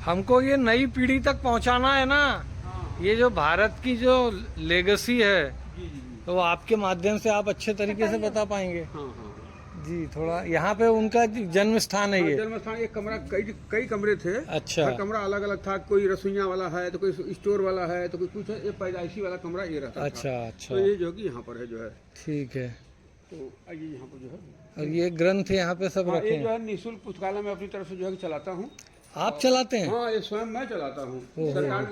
हमको ये नई पीढ़ी तक पहुंचाना है ना। ये जो भारत की जो लेगेसी है तो वो आपके माध्यम से आप अच्छे तरीके से बता पाएंगे। जी, थोड़ा यहाँ पे उनका जन्म स्थान है। ये जन्म स्थान, एक कमरा, कई कमरे थे। अच्छा। हर कमरा अलग अलग था। कोई रसोइया वाला है तो कोई स्टोर वाला है तो कोई कुछ है। ये पैदाइशी वाला कमरा ये रहता अच्छा था। अच्छा। तो ये जो कि यहाँ पर है जो है। ठीक है। तो आइए यहाँ पर जो है। और ये ग्रंथ यहाँ पे सब रखे ये जो हैं। है निःशुल्क पुस्तकालय में अपनी तरफ से जो है चलाता हूँ। आप चलाते हैं? हाँ, ये स्वयं मैं चलाता हूँ। सरकार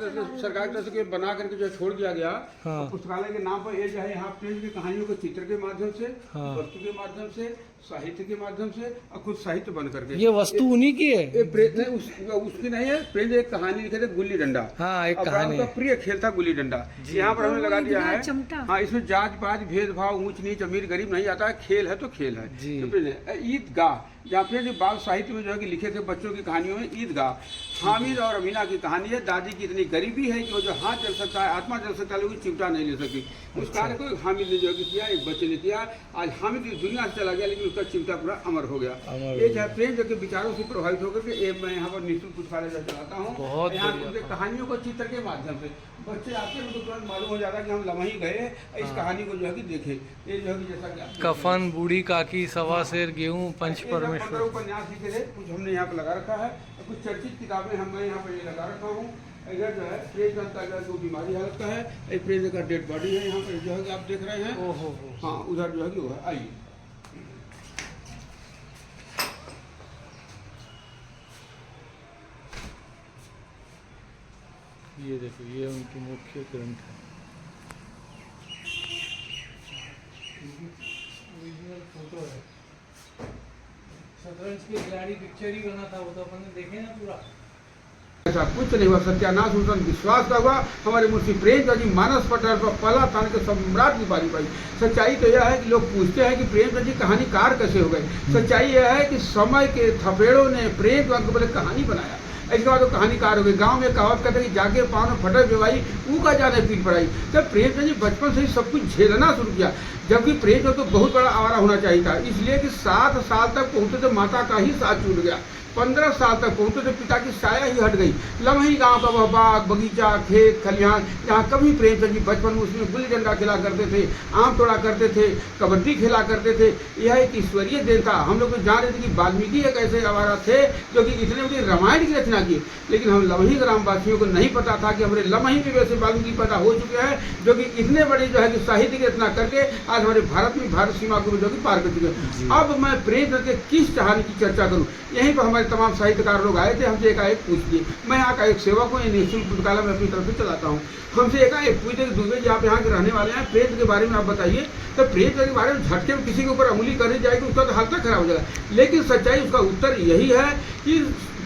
की तरफ से बना करके जो छोड़ दिया गया। हाँ। पुस्तकालय के नाम पर ये जो है यहाँ प्रेम की कहानियों को चित्र के माध्यम से, हाँ। वस्तु के माध्यम से, साहित्य के माध्यम से और खुद साहित्य बन करके। ये वस्तु उन्हीं की है? ये प्रेम उसकी नहीं है। प्रेम एक कहानी लिखे थे, गुल्ली डंडा। हाँ, एक अब कहानी उनका प्रिय खेल था गुल्ली डंडा। यहाँ पर हमने लगा दिया है। हाँ, इसमें जात पात भेदभाव, ऊंच नीच, अमीर गरीब नहीं आता है। खेल है तो खेल है। तो ईदगाह, जहाँ पे जो बाल साहित्य में जो है कि लिखे थे बच्चों की कहानियों में, ईदगाह। हामिद और अमीना की कहानी है। दादी की इतनी गरीबी है कि वो जो हाथ जल सकता है, आत्मा जल सकता है, लेकिन चिमटा नहीं ले सकी। उस कार्य को हामिद ने जो है किया, एक बच्चे ने किया। आज हामिद इस दुनिया से चला गया, लेकिन उसका चिमटा पूरा अमर हो गया। ये जो है प्रेम जो कि विचारों से प्रभावित होकर के ये मैं यहाँ पर निःशुल्क पुस्तकालय चलाता हूँ। यहाँ कहानियों को चित्र के माध्यम से बच्चे आते हैं, उनको तुरंत मालूम हो जाता है कि हम लम्हे गए इस कहानी को जो है कि देखे। ये जो है कि जैसा कि कफन, बूढ़ी काकी, सवा शेर, गेहूँ, पंच परमेश्वर, उपन्यास लिखे थे। कुछ हमने यहाँ पे लगा रखा है। कुछ चर्चित किताबें मैं यहाँ पे लगा रखा हूँ। इधर जो है प्रेमचंद का जो बीमारी हालत का है, एक प्रेमचंद का डेड बॉडी है यहाँ पर जो है कि आप देख रहे हैं। ओहो। हाँ, उधर जो है कि वो है। आइए ये देखो, ये उनकी मुख्य ग्रंथ है। फोटो है। शतरंज की खिलाड़ी पिक्चर ही बना था वो, तो अपन ने देखे ना पूरा। ऐसा कुछ नहीं हुआ। सत्यानाश उस विश्वास का हुआ। हमारे मुंशी प्रेमचंद जी मानस पटल पर पला थान के सम्राट की पारी पाई। सच्चाई तो यह है कि लोग पूछते हैं कि प्रेमचंद जी कहानीकार कैसे हो गए। सच्चाई यह है कि समय के थपेड़ों ने प्रेमचंद को पहले कहानी बनाया, इसके बाद वो कहानीकार हो गए। गांव में कहावत कहते हैं कि जाके पाँव में फटे बेवाई ऊ का जाने पीठ पड़ाई। तब प्रेमचंद जी बचपन से ही सब कुछ झेलना शुरू किया, जबकि प्रेमचंद तो बहुत बड़ा आवारा होना चाहिए था। इसलिए कि 7 साल तक पहुंचते थे माता का ही साथ छूट गया। 15 साल तक पहुंचते थे पिता की साया ही हट गई। लम्ही गांव का वह बाग बगीचा खेत खलिहान जहाँ कभी प्रेमचंद जी बचपन में उसमें गुल्ली डंडा खेला करते थे, आम तोड़ा करते थे, कबड्डी खेला करते थे। यह एक ईश्वरीय देन था। हम लोग तो जान रहे थे कि वाल्मीकि एक ऐसे आवारा थे जो कि इतने बड़ी रामायण की रचना की, लेकिन हम लम्ही ग्रामवासियों को नहीं पता था कि हमारे लम्ही में वैसे वाल्मीकि पैदा हो चुके हैं जो कि इतने बड़े जो है कि साहित्य की रचना करके आज हमारे भारत में भारत सीमा को जो कि पार कर चुके हैं। अब मैं प्रेमचंद के किस कहानी की चर्चा करूँ? यहीं पर हमारे तमाम साहित्यकार लोग आए थे, हमसे एकाएक पूछ दिए। मैं यहाँ का एक सेवक हूँ, निःशुल्क पुस्तकालय में अपनी तरफ से चलाता हूँ। हमसे एकाएक पूछ दिए, दुबे जी आप यहाँ के रहने वाले हैं, प्रेम के बारे में आप बताइए। तो प्रेम के बारे में झटके में किसी के ऊपर अंगुली करनी जाएगी उसका तो हालत खराब हो जाएगा। लेकिन सच्चाई उसका उत्तर यही है कि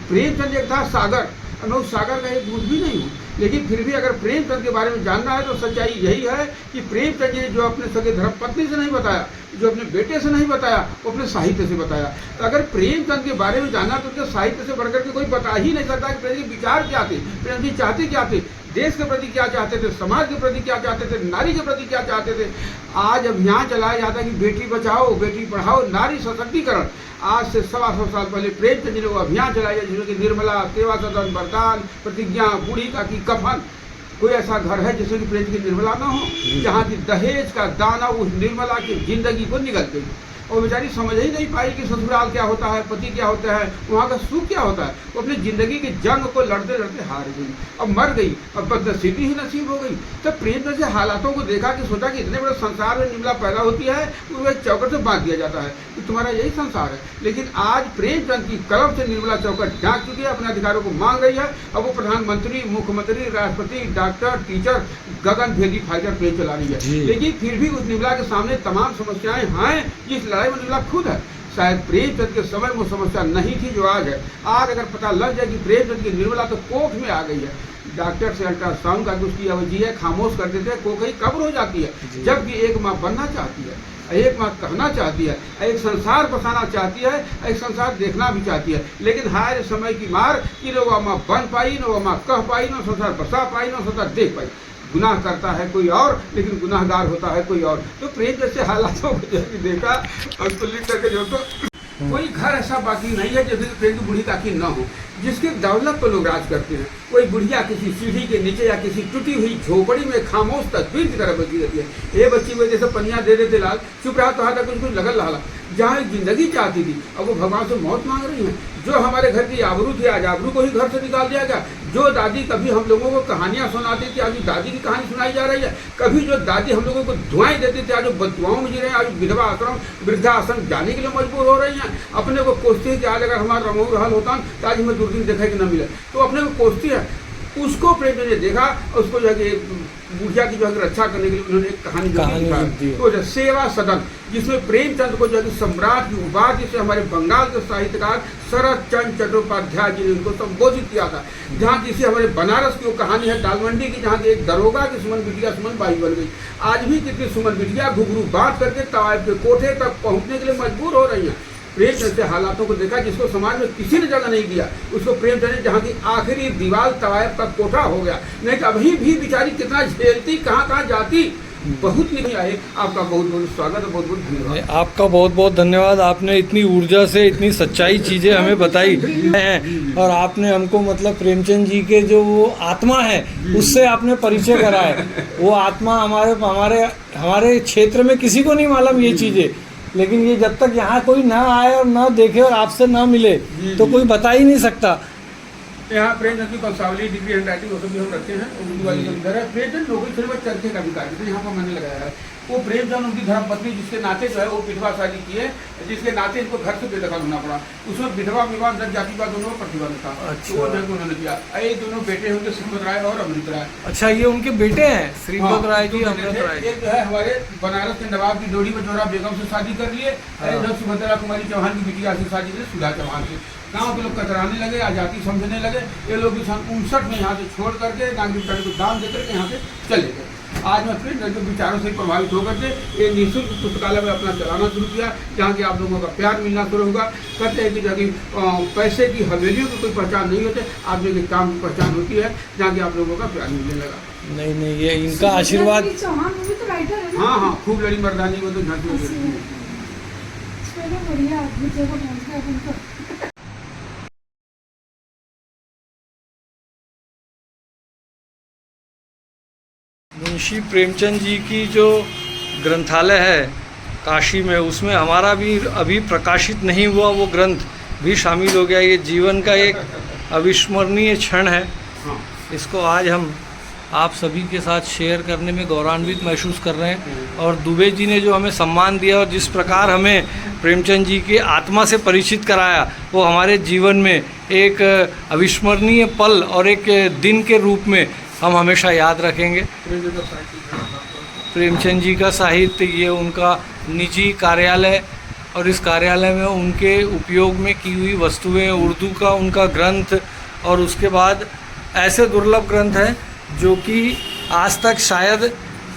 प्रेमचंद एक था सागर, मैं उस सागर का एक बूंद भी नहीं हूँ। लेकिन फिर भी अगर प्रेमचंद के बारे में जानना है तो सच्चाई यही है कि प्रेमचंद जी ने जो अपने सगे धर्मपत्नी से नहीं बताया, जो अपने बेटे से नहीं बताया, वो अपने साहित्य से बताया। तो अगर प्रेमचंद के बारे में जानना तो उसके साहित्य से बढ़कर के कोई बता ही नहीं सकता कि प्रेम के विचार क्या थे, प्रेम जी चाहते क्या थे, देश के प्रति क्या चाहते थे, समाज के प्रति क्या चाहते थे, नारी के प्रति क्या चाहते थे। आज अभियान चलाया जाता है कि बेटी बचाओ बेटी पढ़ाओ नारी सशक्तिकरण। आज से 125 साल पहले प्रेमचंद जी ने वो अभियान चलाया जिसमें कि निर्मला, सेवा सदन, वरदान, प्रतिज्ञा, बूढ़ी का की कफन। कोई ऐसा घर है जिसमें कि प्रेम की निर्मला ना हो, जहाँ की दहेज का दाना उस निर्मला की जिंदगी को निगल गई और बेचारी समझ ही नहीं पाई कि ससुराल क्या होता है, पति क्या होता है, वहाँ का सुख क्या होता है। वो अपनी जिंदगी की जंग को लड़ते लड़ते हार गई, अब मर गई, अब बदनसीबी ही नसीब हो गई। तब प्रेमचंद से हालातों को देखा कि सोचा कि इतने बड़े संसार में निर्मला पैदा होती है, उसे चौकट से बांध दिया जाता है कि तुम्हारा यही संसार है। लेकिन आज प्रेमचंद की कलम से निर्मला चौकट झाँक चुकी है, अपने अधिकारों को मांग रही है। अब वो प्रधानमंत्री, मुख्यमंत्री, राष्ट्रपति, डॉक्टर, टीचर, गगन भेदी फाइटर प्लेन चला रही है। लेकिन फिर भी उस निर्मला के सामने तमाम समस्याएं हैं जिस लड़ाई में निर्मला खुद है। शायद प्रेमचंद के समय में समस्या नहीं थी जो आज है। आज अगर पता लग जाए कि प्रेमचंद की निर्मला तो कोख में आ गई है, डॉक्टर से अल्ट्रासाउंड का उसकी अवधि है खामोश कर देते हैं, कोख ही कब्र हो जाती है। जबकि एक माँ बनना चाहती है, एक माँ कहना चाहती है, एक संसार बसाना चाहती है, एक संसार देखना भी चाहती है। लेकिन हाय समय की मार कि न वो माँ बन पाई, न वो माँ कह पाई, न संसार बसा पाई, न संसार देख पाई। गुनाह करता है कोई और, लेकिन गुनाहगार होता है कोई और। तो प्रेम जैसे हालातों को देखा और उसको लिख करके जो तो कोई घर ऐसा बाकी नहीं है जिसमें प्रेम की बूढ़ी काकी न हो। जिसके दौलत पर लोग राज करते हैं। कोई बुढ़िया किसी सीढ़ी के नीचे या किसी टूटी हुई झोपड़ी में खामोश तस्वीर की तरह बची रहती है। ये बच्ची में जैसे पनिया दे देते लाल, चुप रहा तो हाथ कुछ कुछ लगल रहा। जहाँ एक जिंदगी चाहती थी अब वो भगवान से मौत मांग रही है। जो हमारे घर की आबरू थी आज आबरू को ही घर से निकाल दिया गया। जो दादी कभी हम लोगों को कहानियां सुनाती थी आज दादी की कहानी सुनाई जा रही है। कभी जो दादी हम लोगों को दुआएं देती थी आज वो बदुआओं में जी रहे हैं। आज विधवा आश्रम वृद्धाश्रम जाने के लिए मजबूर हो रही हैं। अपने को कोसती है कि आज अगर हमारा रमऊ रहल होता तो आज हमें दुर्दिन देखा कि न मिले, तो अपने को कोसती है। उसको प्रेमचंद ने देखा, उसको जो है बुढ़िया की जो है रक्षा करने के लिए उन्होंने एक कहानी लिखा तो सेवा सदन, जिसमें प्रेमचंद को जो है सम्राट की उपाधि से हमारे बंगाल के साहित्यकार शरद चंद्र चट्टोपाध्याय जी ने उनको संबोधित किया था। जहाँ किसी हमारे बनारस की वो कहानी है डालमंडी की, जहाँ एक दरोगा की सुमन बिटिया सुमन बाई बन गई। आज भी कितनी सुमन बिटिया घुघरू बात करके तवायफ के कोठे तक पहुँचने के लिए मजबूर हो रही है। प्रेमचंद से हालातों को देखा जिसको समाज में किसी ने जगह नहीं दिया, उसको प्रेमचंद ने जहाँ की आखिरी दीवार तवायफ का कोठा हो गया। नहीं तो अभी भी बेचारी कितना झेलती, कहाँ कहाँ जाती, बहुत नहीं आए। आपका बहुत बहुत स्वागत है, बहुत बहुत धन्यवाद। आपका बहुत बहुत धन्यवाद। आपने इतनी ऊर्जा से इतनी सच्चाई चीज़ें हमें बताई हैं और आपने हमको मतलब प्रेमचंद जी के जो वो आत्मा है उससे आपने परिचय कराया। वो आत्मा हमारे क्षेत्र में किसी को नहीं मालूम ये चीज़ें, लेकिन ये जब तक यहाँ कोई ना आए और ना देखे और आपसे ना मिले तो कोई बता ही नहीं सकता। यहाँ प्रेमचंद की वंशावली डिग्री हैंड राइटिंग वो सब भी हम रखते हैं। उर्दू वाली जो इधर है प्रेमचंद नौकरी फिल्म चरखे का भी कार्य तो यहाँ पर मैंने लगाया है। वो प्रेमचंद उनकी धर्मपत्नी जिसके नाते जो है वो विधवा शादी की है, जिसके नाते इनको घर से बेदखल होना पड़ा। उसमें विधवा विवाह दर जातिवाद दोनों में प्रतिबंध था। अच्छा। तो वो जब उन्होंने किया। ये दोनों बेटे हैं उनके श्रीपद राय और अमृत राय। अच्छा, ये उनके बेटे हैं श्रीपद राय जी, अमृत राय। एक जो है हमारे बनारस के नवाब की जोड़ी में जोरा बेगम से शादी कर लिए। सुभद्रा कुमारी चौहान की बिटिया से शादी की सुधा चौहान से। गाँव के लोग कतराने लगे, आजादी समझने लगे। ये लोग भी सन 59 में यहाँ से छोड़ करके नागरिकता को दान देकर के यहाँ से चले गए। आज मैं फिर जो विचारों से प्रभावित होकर के ये निःशुल्क पुस्तकालय में अपना चलाना शुरू किया, जहाँ की आप लोगों का प्यार मिलना शुरू होगा। कहते हैं कि जहाँ पैसे की हवेलियों की कोई पहचान नहीं होती, आप जो काम की पहचान होती है जहाँ की आप लोगों का प्यार मिलने लगा। नहीं, ये इनका आशीर्वाद। हाँ हाँ, खूब लड़ी मर्दानी वो तो झांकी। मुंशी प्रेमचंद जी की जो ग्रंथालय है काशी में, उसमें हमारा भी अभी प्रकाशित नहीं हुआ वो ग्रंथ भी शामिल हो गया। ये जीवन का एक अविस्मरणीय क्षण है। इसको आज हम आप सभी के साथ शेयर करने में गौरवान्वित महसूस कर रहे हैं। और दुबे जी ने जो हमें सम्मान दिया और जिस प्रकार हमें प्रेमचंद जी की आत्मा से परिचित कराया, वो हमारे जीवन में एक अविस्मरणीय पल और एक दिन के रूप में हम हमेशा याद रखेंगे। प्रेमचंद जी का साहित्य, ये उनका निजी कार्यालय और इस कार्यालय में उनके उपयोग में की हुई वस्तुएं, उर्दू का उनका ग्रंथ और उसके बाद ऐसे दुर्लभ ग्रंथ हैं जो कि आज तक शायद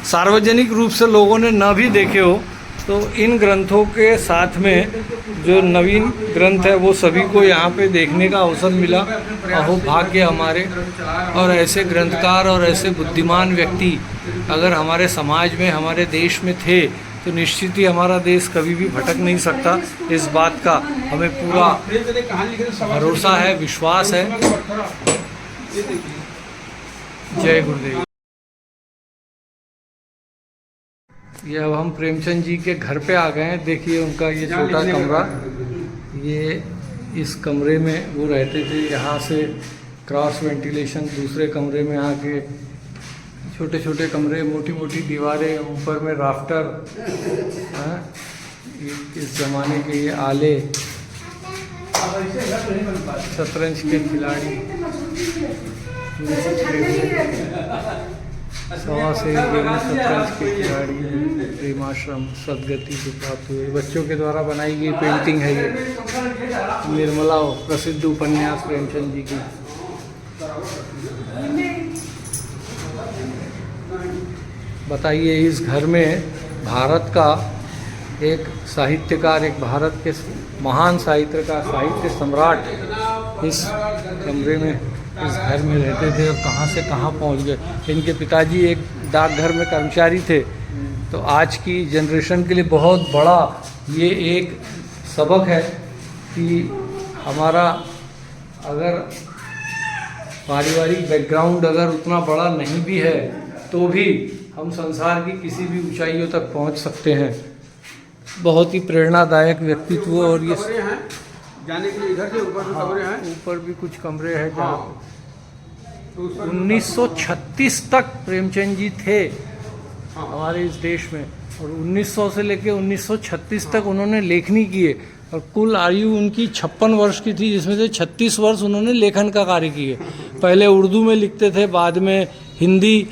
सार्वजनिक रूप से लोगों ने न भी देखे हो। तो इन ग्रंथों के साथ में जो नवीन ग्रंथ है वो सभी को यहाँ पे देखने का अवसर मिला। अहो भाग्य हमारे। और ऐसे ग्रंथकार और ऐसे बुद्धिमान व्यक्ति अगर हमारे समाज में, हमारे देश में थे तो निश्चित ही हमारा देश कभी भी भटक नहीं सकता। इस बात का हमें पूरा भरोसा है, विश्वास है। जय गुरुदेव। ये अब हम प्रेमचंद जी के घर पे आ गए हैं। देखिए उनका ये छोटा कमरा, ये इस कमरे में वो रहते थे। यहाँ से क्रॉस वेंटिलेशन दूसरे कमरे में आके छोटे छोटे कमरे, मोटी मोटी दीवारें, ऊपर में राफ्टर। इस ज़माने के ये आले, शतरंज के खिलाड़ी, सवा से शतरंज के खिलाड़ी, प्रेमाश्रम, सदगति को प्राप्त हुए। बच्चों के द्वारा बनाई गई पेंटिंग है ये, निर्मला प्रसिद्ध उपन्यास प्रेमचंद जी की। बताइए, इस घर में भारत का एक साहित्यकार, एक भारत के महान साहित्यकार, साहित्य सम्राट इस कमरे में, इस घर में रहते थे और कहाँ से कहाँ पहुँच गए। इनके पिताजी एक डाकघर में कर्मचारी थे। तो आज की जनरेशन के लिए बहुत बड़ा ये एक सबक है कि हमारा अगर पारिवारिक बैकग्राउंड अगर उतना बड़ा नहीं भी है तो भी हम संसार की किसी भी ऊंचाइयों तक पहुंच सकते हैं। बहुत ही प्रेरणादायक व्यक्तित्व। और ये कमरे हैं जाने के लिए, इधर से ऊपर भी कमरे हैं। ऊपर भी कुछ कमरे हैं हाँ जहाँ तो उस पर 1936 तक प्रेमचंद जी थे हाँ। हमारे इस देश में, और 1900 से लेके 1936 तक उन्होंने लेखनी किए, और कुल आयु उनकी 56 वर्ष की थी, जिसमें से 36 वर्ष उन्होंने लेखन का कार्य किए। पहले उर्दू में लिखते थे, बाद में हिंदी,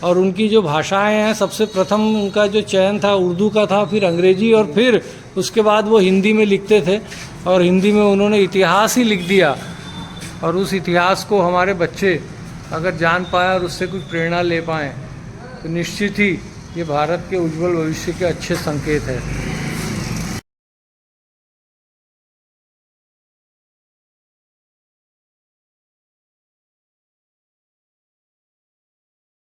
और उनकी जो भाषाएं हैं सबसे प्रथम उनका जो चयन था उर्दू का था, फिर अंग्रेजी, और फिर उसके बाद वो हिंदी में लिखते थे। और हिंदी में उन्होंने इतिहास ही लिख दिया, और उस इतिहास को हमारे बच्चे अगर जान पाए और उससे कुछ प्रेरणा ले पाएँ तो निश्चित ही ये भारत के उज्जवल भविष्य के अच्छे संकेत है।